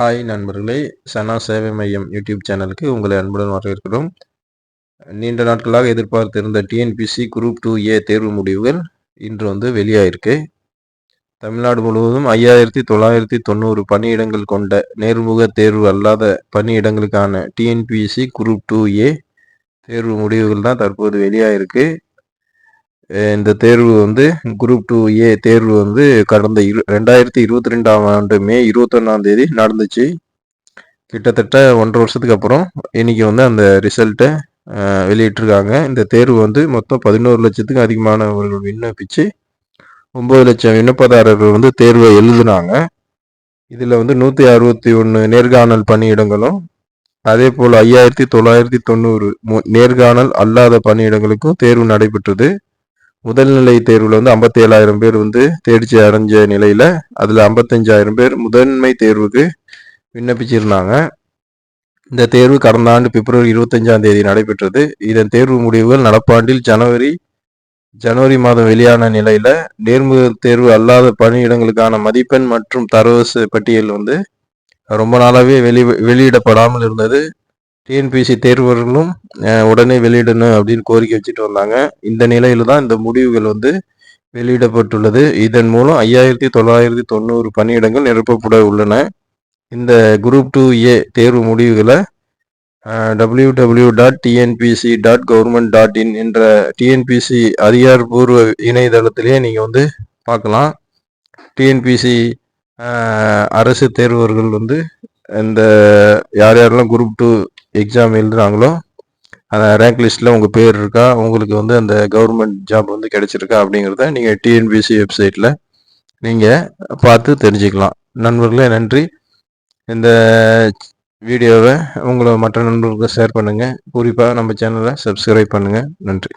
Hi நண்பர்களே, சனா சேவை மையம் யூடியூப் சேனலுக்கு உங்களை அன்புடன் வரவேற்கிறோம். நீண்ட நாட்களாக எதிர்பார்த்திருந்த டிஎன்பிசி குரூப் 2A தேர்வு முடிவுகள் இன்று வெளியாயிருக்கு. தமிழ்நாடு முழுவதும் 5990 பணியிடங்கள் கொண்ட நேர்முக தேர்வு அல்லாத பணியிடங்களுக்கான டிஎன்பிசி குரூப் 2A தேர்வு முடிவுகள் தான் தற்போது வெளியாயிருக்கு. இந்த தேர்வு குரூப் 2A தேர்வு கடந்த 2022ஆம் ஆண்டு மே 21ஆம் தேதி நடந்துச்சு. கிட்டத்தட்ட 1.5 வருஷத்துக்கு அப்புறம் இன்னைக்கு அந்த ரிசல்ட்டை வெளியிட்டிருக்காங்க. இந்த தேர்வு மொத்தம் 11 லட்சத்துக்கு அதிகமானவர்கள் விண்ணப்பிச்சு 9 லட்சம் விண்ணப்பதாரர்கள் தேர்வை எழுதுனாங்க. இதில் 161 நேர்காணல் பணியிடங்களும் அதே போல் 5990 நேர்காணல் அல்லாத பணியிடங்களுக்கும் தேர்வு நடைபெற்றது. முதல்நிலை தேர்வில் 57,000 பேர் தேர்ச்சி அடைஞ்ச நிலையில் அதில் 55,000 பேர் முதன்மை தேர்வுக்கு விண்ணப்பிச்சிருந்தாங்க. இந்த தேர்வு கடந்த ஆண்டு பிப்ரவரி 25ஆம் தேதி நடைபெற்றது. இதன் தேர்வு முடிவுகள் நடப்பாண்டில் ஜனவரி மாதம் வெளியான நிலையில் நேர்முக தேர்வு அல்லாத பணியிடங்களுக்கான மதிப்பெண் மற்றும் தரவரிசை பட்டியல் ரொம்ப நாளாகவே வெளியிடப்படாமல் இருந்தது. டிஎன்பிசி தேர்வர்களும் உடனே வெளியிடணும் அப்படின்னு கோரிக்கை வச்சுட்டு வந்தாங்க. இந்த நிலையில தான் இந்த முடிவுகள் வெளியிடப்பட்டுள்ளது. இதன் மூலம் 5990 பணியிடங்கள் நிரப்பப்பட உள்ளன. இந்த குரூப் 2A தேர்வு முடிவுகளை www.tnpc.government.in என்ற டிஎன்பிசி அதிகாரப்பூர்வ இணையதளத்திலேயே நீங்கள் பார்க்கலாம். டிஎன்பிசி அரசு தேர்வர்கள் இந்த யாரெல்லாம் குரூப் 2 எக்ஸாம் எழுதுறாங்களோ அந்த ரேங்க் லிஸ்ட்டில் உங்கள் பேர் இருக்கா, உங்களுக்கு அந்த கவர்மெண்ட் ஜாப் கிடைச்சிருக்கா அப்படிங்கிறத நீங்கள் டிஎன்பிசி வெப்சைட்டில் நீங்கள் பார்த்து தெரிஞ்சுக்கலாம். நண்பர்களே, நன்றி. இந்த வீடியோவை மற்ற நண்பர்களுக்கு ஷேர் பண்ணுங்கள். குறிப்பாக நம்ம சேனலை சப்ஸ்கிரைப் பண்ணுங்கள். நன்றி.